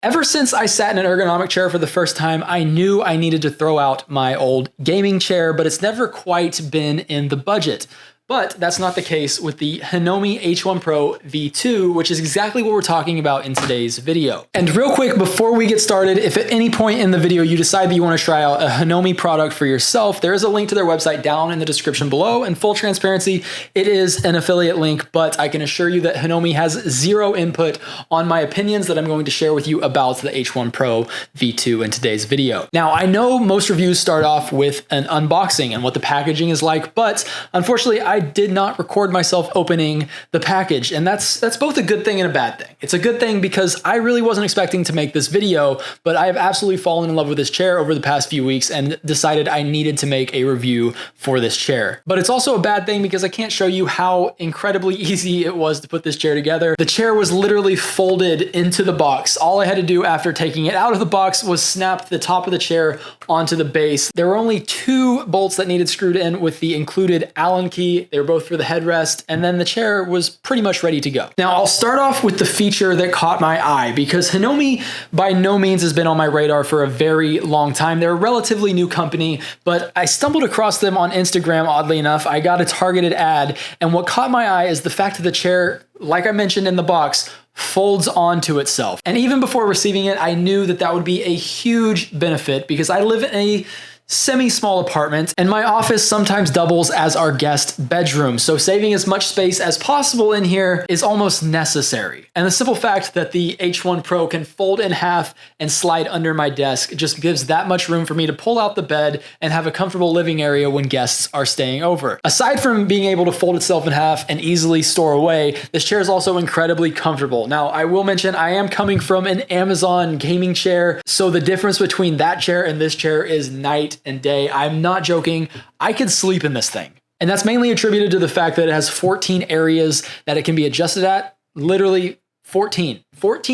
Ever since I sat in an ergonomic chair for the first time, I knew I needed to throw out my old gaming chair, but it's never quite been in the budget. But that's not the case with the Hinomi H1 Pro V2, which is exactly what we're talking about in today's video. And real quick, before we get started, if at any point in the video you decide that you want to try out a Hinomi product for yourself, there is a link to their website down in the description below. And full transparency, it is an affiliate link, but I can assure you that Hinomi has zero input on my opinions that I'm going to share with you about the H1 Pro V2 in today's video. Now, I know most reviews start off with an unboxing and what the packaging is like, but unfortunately, I did not record myself opening the package, and that's both a good thing and a bad thing. It's a good thing because I really wasn't expecting to make this video, but I have absolutely fallen in love with this chair over the past few weeks and decided I needed to make a review for this chair. But it's also a bad thing because I can't show you how incredibly easy it was to put this chair together. The chair was literally folded into the box. All I had to do after taking it out of the box was snap the top of the chair onto the base. There were only 2 bolts that needed screwed in with the included Allen key. They were both for the headrest, and then the chair was pretty much ready to go. Now, I'll start off with the feature that caught my eye because Hinomi by no means has been on my radar for a very long time. They're a relatively new company, but I stumbled across them on Instagram, oddly enough. I got a targeted ad, and what caught my eye is the fact that the chair, like I mentioned in the box, folds onto itself. And even before receiving it, I knew that that would be a huge benefit because I live in a semi-small apartment, and my office sometimes doubles as our guest bedroom. So saving as much space as possible in here is almost necessary. And the simple fact that the H1 Pro can fold in half and slide under my desk just gives that much room for me to pull out the bed and have a comfortable living area when guests are staying over. Aside from being able to fold itself in half and easily store away, this chair is also incredibly comfortable. Now, I will mention I am coming from an Amazon gaming chair, so the difference between that chair and this chair is night and day. I'm not joking. I could sleep in this thing. And that's mainly attributed to the fact that it has 14 areas that it can be adjusted at. Literally 14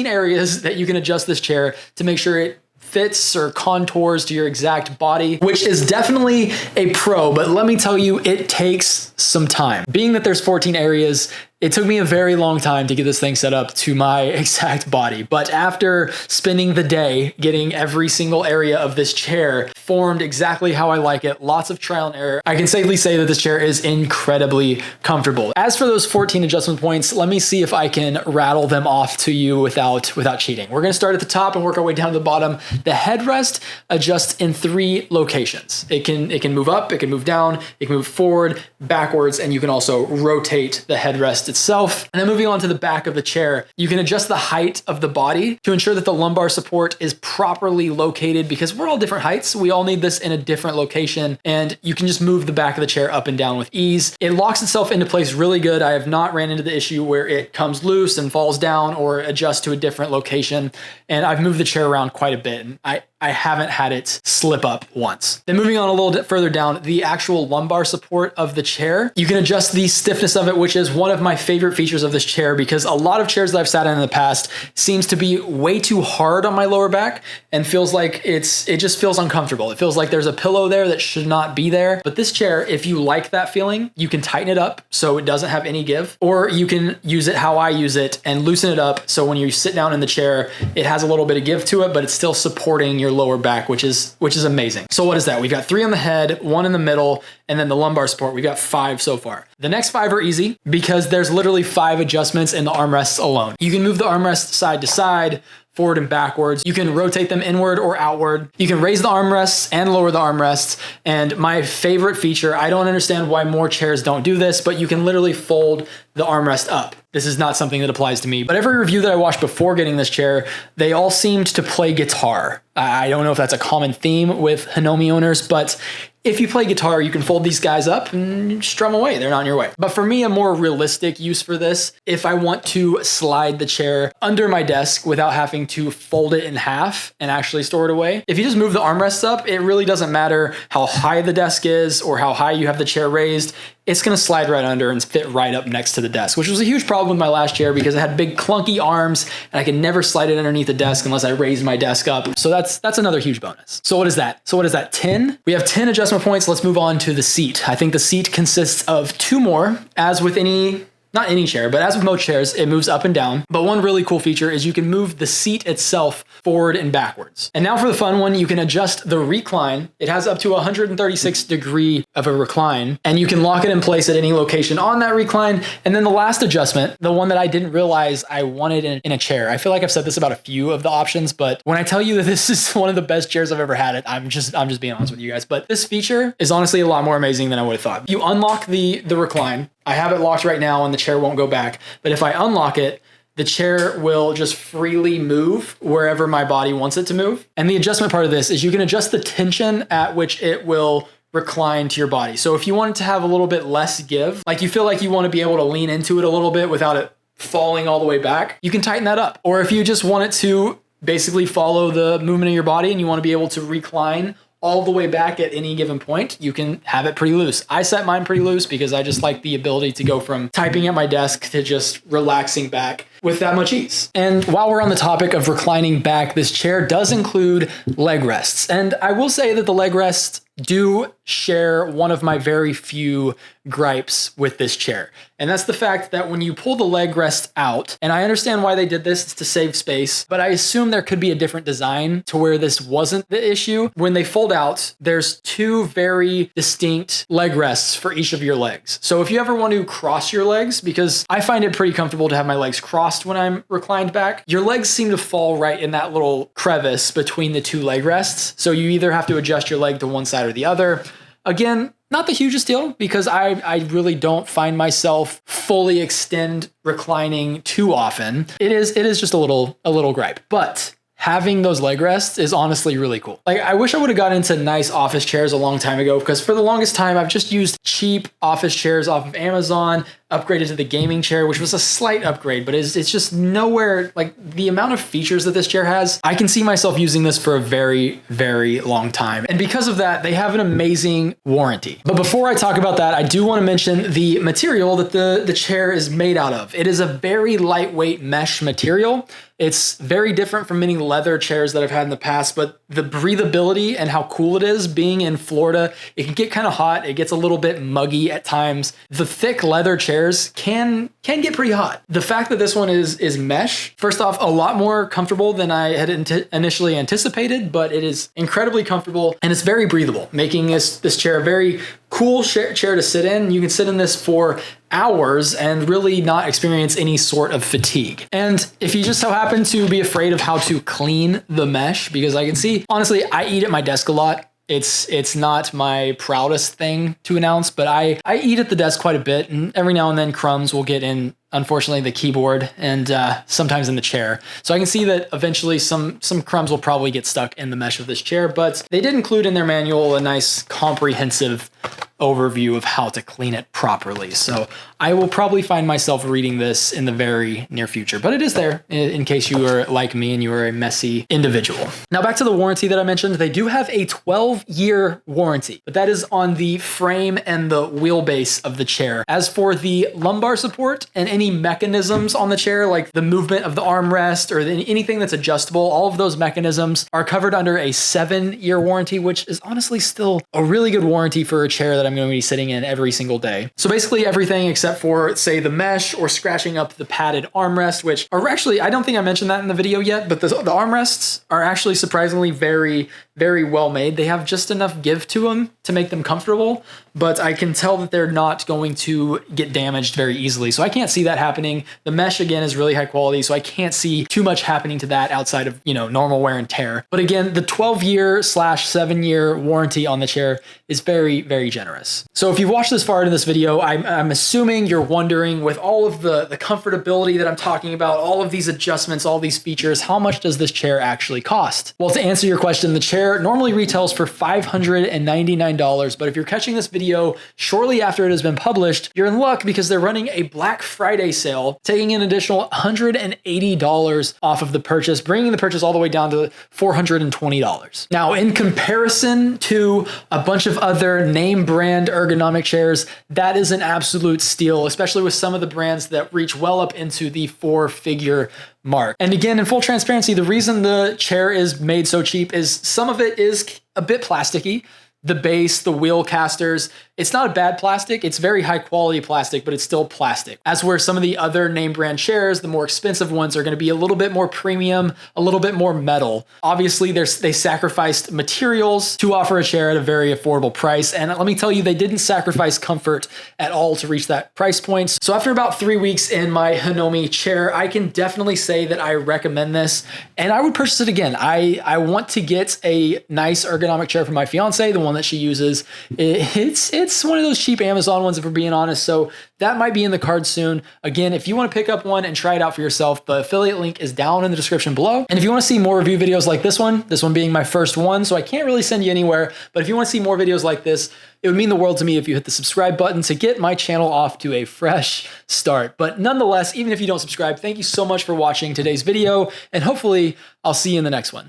areas that you can adjust this chair to make sure it fits or contours to your exact body, which is definitely a pro, but let me tell you, it takes some time. Being that there's 14 areas, it took me a very long time to get this thing set up to my exact body. But after spending the day getting every single area of this chair formed exactly how I like it, lots of trial and error, I can safely say that this chair is incredibly comfortable. As for those 14 adjustment points, let me see if I can rattle them off to you without cheating. We're gonna start at the top and work our way down to the bottom. The headrest adjusts in 3 locations. It can move up, it can move down, it can move forward, backwards, and you can also rotate the headrest itself. And then moving on to the back of the chair, you can adjust the height of the body to ensure that the lumbar support is properly located because we're all different heights. We all need this in a different location, and you can just move the back of the chair up and down with ease. It locks itself into place really good. I have not ran into the issue where it comes loose and falls down or adjusts to a different location. And I've moved the chair around quite a bit, and I haven't had it slip up once. Then moving on a little bit further down, the actual lumbar support of the chair, you can adjust the stiffness of it, which is one of my favorite features of this chair because a lot of chairs that I've sat in the past seems to be way too hard on my lower back and feels like it just feels uncomfortable. It feels like there's a pillow there that should not be there. But this chair, if you like that feeling, you can tighten it up so it doesn't have any give, or you can use it how I use it and loosen it up so when you sit down in the chair, it has a little bit of give to it, but it's still supporting your lower back, which is amazing. So what is that? We've got 3 on the head, 1 in the middle, and then the lumbar support. We've got 5 so far. The next 5 are easy because there's literally 5 adjustments in the armrests alone. You can move the armrest side to side, forward and backwards. You can rotate them inward or outward. You can raise the armrests and lower the armrests. And my favorite feature, I don't understand why more chairs don't do this, but you can literally fold the armrest up. This is not something that applies to me, but every review that I watched before getting this chair, they all seemed to play guitar. I don't know if that's a common theme with Hinomi owners, but if you play guitar, you can fold these guys up and strum away. They're not in your way. But for me, a more realistic use for this, if I want to slide the chair under my desk without having to fold it in half and actually store it away, if you just move the armrests up, it really doesn't matter how high the desk is or how high you have the chair raised. It's gonna slide right under and fit right up next to the desk, which was a huge problem with my last chair because it had big clunky arms and I could never slide it underneath the desk unless I raised my desk up. So that's another huge bonus. So what is that? 10? We have 10 adjustment points. Let's move on to the seat. I think the seat consists of 2 more. As with any not any chair, but as with most chairs, it moves up and down. But one really cool feature is you can move the seat itself forward and backwards. And now for the fun one, you can adjust the recline. It has up to 136 degree of a recline, and you can lock it in place at any location on that recline. And then the last adjustment, the one that I didn't realize I wanted in a chair. I feel like I've said this about a few of the options, but when I tell you that this is one of the best chairs I've ever had, I'm just being honest with you guys. But this feature is honestly a lot more amazing than I would have thought. You unlock the recline. I have it locked right now and the chair won't go back. But if I unlock it, the chair will just freely move wherever my body wants it to move. And the adjustment part of this is you can adjust the tension at which it will recline to your body. So if you want it to have a little bit less give, like you feel like you want to be able to lean into it a little bit without it falling all the way back, you can tighten that up. Or if you just want it to basically follow the movement of your body and you want to be able to recline all the way back at any given point, you can have it pretty loose. I set mine pretty loose because I just like the ability to go from typing at my desk to just relaxing back with that much ease. And while we're on the topic of reclining back, this chair does include leg rests. And I will say that the leg rests do share one of my very few gripes with this chair. And that's the fact that when you pull the leg rest out, and I understand why they did this, it's to save space, but I assume there could be a different design to where this wasn't the issue. When they fold out, there's two very distinct leg rests for each of your legs. So if you ever want to cross your legs, because I find it pretty comfortable to have my legs crossed when I'm reclined back, your legs seem to fall right in that little crevice between the two leg rests. So you either have to adjust your leg to one side or the other. Again, not the hugest deal because I really don't find myself fully extend reclining too often. It is just a little gripe, but having those leg rests is honestly really cool. Like, I wish I would have gotten into nice office chairs a long time ago, because for the longest time, I've just used cheap office chairs off of Amazon, upgraded to the gaming chair, which was a slight upgrade, but it's just nowhere, like the amount of features that this chair has, I can see myself using this for a very, very long time. And because of that, they have an amazing warranty. But before I talk about that, I do want to mention the material that the chair is made out of. It is a very lightweight mesh material. It's very different from many leather chairs that I've had in the past, but the breathability and how cool it is being in Florida, it can get kind of hot. It gets a little bit muggy at times. The thick leather chairs can get pretty hot. The fact that this one is mesh, first off, a lot more comfortable than I had initially anticipated, but it is incredibly comfortable and it's very breathable, making this chair a very cool chair to sit in. You can sit in this for hours and really not experience any sort of fatigue. And if you just so happen to be afraid of how to clean the mesh, because I can see, honestly, I eat at my desk a lot. It's not my proudest thing to announce, but I eat at the desk quite a bit, and every now and then crumbs will get in, unfortunately, the keyboard and sometimes in the chair. So I can see that eventually some crumbs will probably get stuck in the mesh of this chair, but they did include in their manual a nice comprehensive overview of how to clean it properly. So I will probably find myself reading this in the very near future, but it is there in case you are like me and you are a messy individual. Now back to the warranty that I mentioned. They do have a 12-year warranty, but that is on the frame and the wheelbase of the chair. As for the lumbar support and any mechanisms on the chair, like the movement of the armrest or anything that's adjustable, all of those mechanisms are covered under a 7-year warranty, which is honestly still a really good warranty for a chair that I'm going to be sitting in every single day. So basically everything except for, say, the mesh or scratching up the padded armrest, which are actually, I don't think I mentioned that in the video yet, but the armrests are actually surprisingly very, very well made. They have just enough give to them to make them comfortable, but I can tell that they're not going to get damaged very easily. So I can't see that happening. The mesh, again, is really high quality, so I can't see too much happening to that outside of, normal wear and tear. But again, the 12-year/7-year warranty on the chair is very, very generous. So if you've watched this far into this video, I'm assuming you're wondering, with all of the comfortability that I'm talking about, all of these adjustments, all these features, how much does this chair actually cost? Well, to answer your question, the chair normally retails for $599, but if you're catching this video shortly after it has been published, you're in luck because they're running a Black Friday sale, taking an additional $180 off of the purchase, bringing the purchase all the way down to $420. Now, in comparison to a bunch of other name brand ergonomic chairs, that is an absolute steal, especially with some of the brands that reach well up into the 4-figure mark. And again, in full transparency, the reason the chair is made so cheap is some of it is a bit plasticky. the base, the wheel casters. It's not a bad plastic. It's very high quality plastic, but it's still plastic. As where some of the other name brand chairs, the more expensive ones are going to be a little bit more premium, a little bit more metal. Obviously, they sacrificed materials to offer a chair at a very affordable price. And let me tell you, they didn't sacrifice comfort at all to reach that price point. So after about 3 weeks in my Hinomi chair, I can definitely say that I recommend this and I would purchase it again. I want to get a nice ergonomic chair for my fiance, the one that she uses. It's one of those cheap Amazon ones, if we're being honest. So that might be in the cards soon. Again, if you want to pick up one and try it out for yourself, the affiliate link is down in the description below. And if you want to see more review videos like this one being my first one, so I can't really send you anywhere, but if you want to see more videos like this, it would mean the world to me if you hit the subscribe button to get my channel off to a fresh start. But nonetheless, even if you don't subscribe, thank you so much for watching today's video, and hopefully I'll see you in the next one.